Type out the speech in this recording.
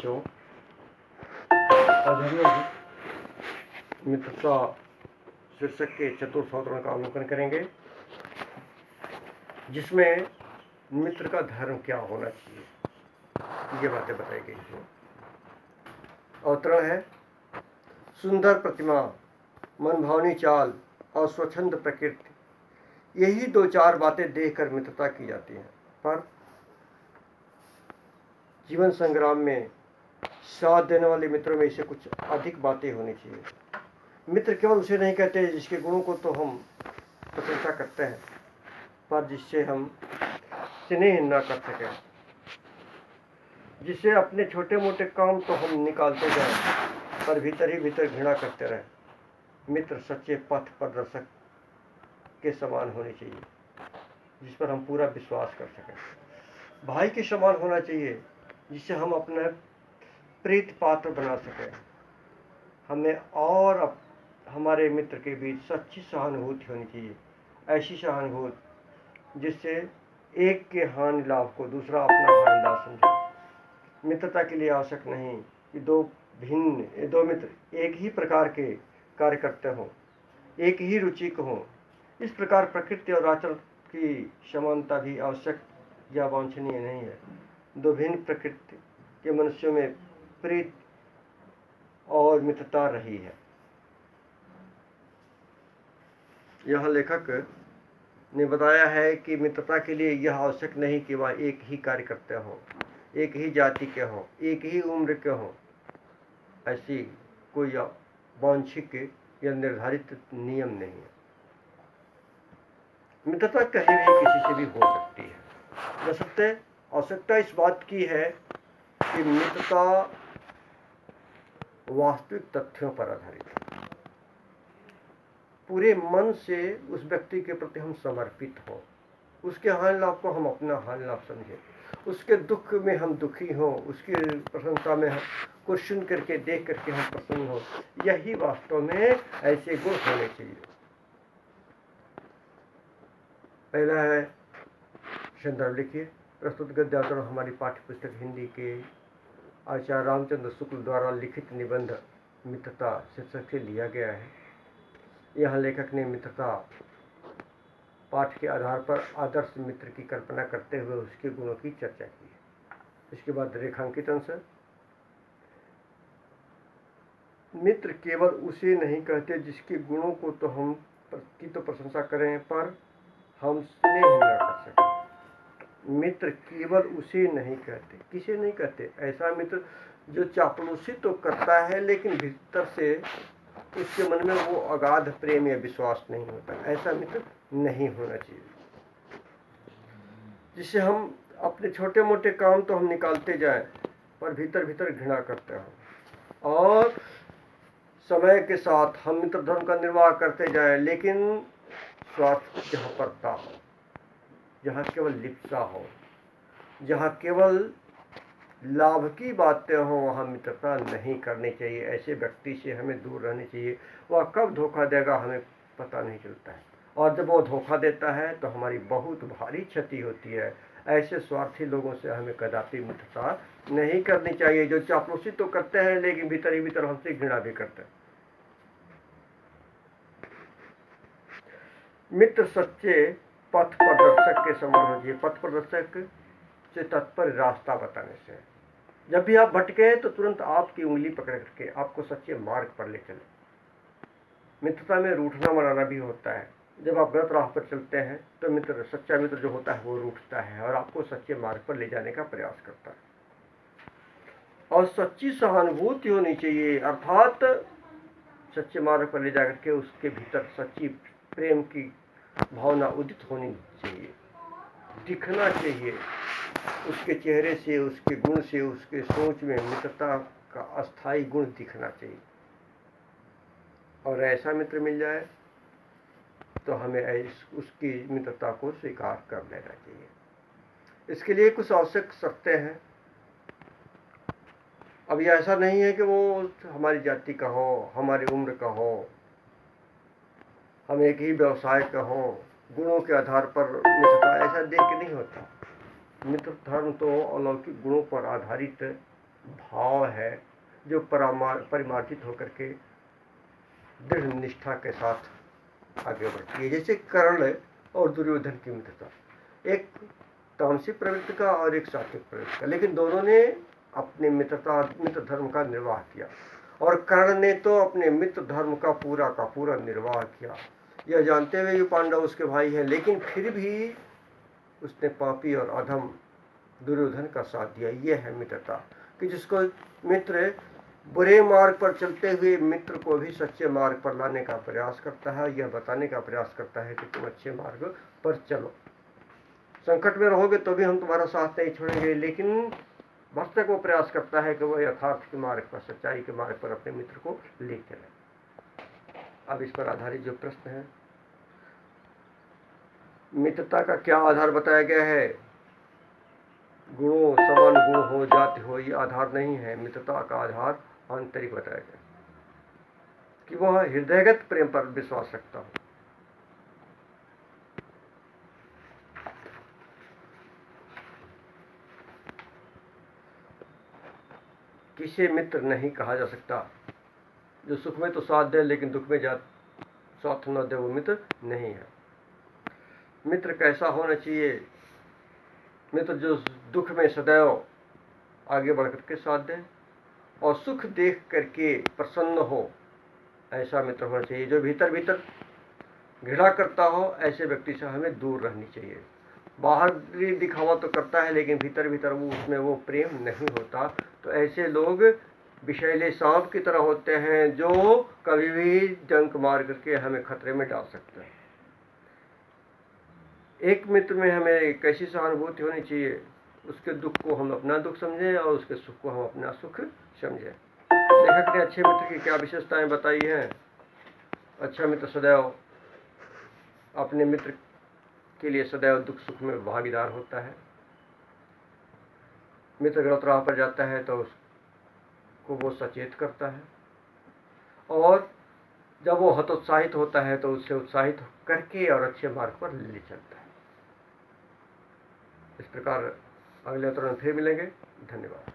बच्चों, आज हम लोग मित्रता शीर्षक के चतुर्थ अवतरण का अवलोकन करेंगे, जिसमें मित्र का धर्म क्या होना चाहिए, ये बातें बताई गई हैं। अवतरण है: सुंदर प्रतिमा, मनभावनी चाल और स्वच्छंद प्रकृति, यही दो चार बातें देखकर मित्रता की जाती है। पर जीवन संग्राम में साथ देने वाले मित्रों में इसे कुछ अधिक बातें होनी चाहिए। मित्र केवल उसे नहीं कहते जिसके गुणों को तो हम प्रशंसा करते हैं, पर जिससे हम स्नेह न कर सकें, जिससे अपने छोटे मोटे काम तो हम निकालते जाएं, पर भीतर ही भीतर घृणा करते रहें। मित्र सच्चे पथ प्रदर्शक के समान होने चाहिए, जिस पर हम पूरा विश्वास कर सकें। भाई के समान होना चाहिए, जिससे हम अपने प्रीत पात्र बना सकें। हमें और हमारे मित्र के बीच सच्ची सहानुभूति होनी चाहिए, ऐसी सहानुभूति जिससे एक के हानि लाभ को दूसरा अपना हानि लाभ समझे। मित्रता के लिए आवश्यक नहीं कि दो मित्र एक ही प्रकार के कार्य करते हों, एक ही रुचि के हों। इस प्रकार प्रकृति और आचरण की समानता भी आवश्यक या वांछनीय नहीं है। दो भिन्न प्रकृति के मनुष्यों में प्रीत और मित्रता रही है। यह लेखक ने बताया है कि मित्रता के लिए यह आवश्यक नहीं कि वह एक ही कार्य करते हों, एक ही जाति के हों, एक ही उम्र के हों। ऐसी कोई वांछिक या निर्धारित नियम नहीं है। मित्रता कहीं भी किसी से भी हो सकती है। बशर्ते आवश्यकता इस बात की है कि मित्रता वास्तविक तथ्यों पर आधारित है। पूरे मन से उस व्यक्ति के प्रति हम समर्पित हों, उसके हानि लाभ को हम अपना हानि लाभ समझें, उसके दुख में हम दुखी हों, उसकी प्रसन्नता में हम कुछ सुन करके देख करके हम प्रसन्न हों। यही वास्तव में ऐसे गुण होने चाहिए। पहला है, संदर्भ लिखिए। प्रस्तुत गद्यावतरण हमारी पाठ्य पुस्तक हिंदी के आचार्य रामचंद्र शुक्ल द्वारा लिखित निबंध मित्रता शीर्षक से लिया गया है। यह लेखक ने मित्रता पाठ के आधार पर आदर्श मित्र की कल्पना करते हुए उसके गुणों की चर्चा की है। इसके बाद रेखांकित अंश: मित्र केवल उसे नहीं कहते जिसके गुणों को तो हम की तो प्रशंसा करें, पर हम स्नेह न कर सकें। मित्र केवल उसे नहीं कहते, किसे नहीं कहते? ऐसा मित्र जो चापलूसी तो करता है लेकिन भीतर से उसके मन में वो अगाध प्रेम या विश्वास नहीं होता। ऐसा मित्र नहीं होना चाहिए, जिससे हम अपने छोटे मोटे काम तो हम निकालते जाएं, पर भीतर भीतर घृणा करते हो। और समय के साथ हम मित्र धर्म का निर्वाह करते जाएं, लेकिन स्वार्थ जहाँ पड़ता हो, जहाँ केवल लिप्सा हो, जहाँ केवल लाभ की बातें हों, वहाँ मित्रता नहीं करनी चाहिए। ऐसे व्यक्ति से हमें दूर रहनी चाहिए। वह कब धोखा देगा हमें पता नहीं चलता है, और जब वो धोखा देता है तो हमारी बहुत भारी क्षति होती है। ऐसे स्वार्थी लोगों से हमें कदापि मित्रता नहीं करनी चाहिए, जो चापलूसी तो करते हैं लेकिन भीतर ही भीतर हमसे घृणा भी करते हैं। मित्र सच्चे पथ प्रदर्शक के समान होना चाहिए। पथ प्रदर्शक से तात्पर्य रास्ता बताने से। जब भी आप भटके तो तुरंत आपकी उंगली पकड़ करके आपको सच्चे मार्ग पर ले चले। मित्रता में रूठना मनाना भी होता है। जब आप गलत राह पर चलते हैं तो मित्र, सच्चा मित्र जो होता है वो रूठता है और आपको सच्चे मार्ग पर ले जाने का प्रयास करता है। और सच्ची सहानुभूति होनी चाहिए, अर्थात सच्चे मार्ग पर ले जाकर के उसके भीतर सच्ची प्रेम की भावना उदित होनी चाहिए, दिखना चाहिए। उसके चेहरे से, उसके गुण से, उसके सोच में मित्रता का अस्थायी गुण दिखना चाहिए। और ऐसा मित्र मिल जाए तो हमें उसकी मित्रता को स्वीकार कर लेना चाहिए। इसके लिए कुछ आवश्यक शर्तें हैं। अब ये ऐसा नहीं है कि वो हमारी जाति का हो, हमारी उम्र का हो, हम एक ही व्यवसाय का हो, गुणों के आधार पर मित्रता ऐसा देख के नहीं होता। मित्र धर्म तो अलौकिक गुणों पर आधारित भाव है जो परिमार्जित होकर के दृढ़ निष्ठा के साथ आगे बढ़ती है। जैसे कर्ण और दुर्योधन की मित्रता, एक तामसिक प्रवृत्ति का और एक सात्विक प्रवृत्ति का, लेकिन दोनों ने अपने मित्र धर्म का निर्वाह किया। और कर्ण ने तो अपने मित्र धर्म का पूरा निर्वाह किया, यह जानते हुए कि पांडव उसके भाई हैं, लेकिन फिर भी उसने पापी और अधम दुर्योधन का साथ दिया। यह है मित्रता, कि जिसको मित्र बुरे मार्ग पर चलते हुए मित्र को भी सच्चे मार्ग पर लाने का प्रयास करता है, यह बताने का प्रयास करता है कि तुम अच्छे मार्ग पर चलो, संकट में रहोगे तो भी हम तुम्हारा साथ नहीं छोड़ेंगे, लेकिन भक्तक वो प्रयास करता है कि वह यथार्थ के मार्ग पर, सच्चाई के मार्ग पर अपने मित्र को ले चले। अब इस पर आधारित जो प्रश्न है, मित्रता का क्या आधार बताया गया है? गुणों समान गुण हो, जाति हो, ये आधार नहीं है। मित्रता का आधार आंतरिक बताया गया कि वह हृदयगत प्रेम पर विश्वास रखता हो। किसे मित्र नहीं कहा जा सकता? जो सुख में तो साथ दे लेकिन दुख में साथ न दे, वो मित्र नहीं है। मित्र कैसा होना चाहिए? मित्र जो दुख में सदैव आगे बढ़ करके साथ दे और सुख देख करके प्रसन्न हो, ऐसा मित्र होना चाहिए। जो भीतर भीतर घृणा करता हो, ऐसे व्यक्ति से हमें दूर रहनी चाहिए। बाहर दिखावा तो करता है, लेकिन भीतर भीतर उसमें वो प्रेम नहीं होता। तो ऐसे लोग विषैले सांप की तरह होते हैं, जो कभी भी डंक मार करके हमें खतरे में डाल सकते हैं। एक मित्र में हमें कैसी सहानुभूति होनी चाहिए? उसके दुख को हम अपना दुख समझें और उसके सुख को हम अपना सुख समझें। लेखक ने अच्छे मित्र की क्या विशेषताएं बताई हैं? अच्छा मित्र सदैव अपने मित्र के लिए सदैव दुख सुख में भागीदार होता है। मित्र गलत राह पर जाता है तो उसको वो सचेत करता है, और जब वो हतोत्साहित होता है तो उससे उत्साहित करके और अच्छे मार्ग पर ले चलता है। इस प्रकार अगले उतरण में फिर मिलेंगे। धन्यवाद।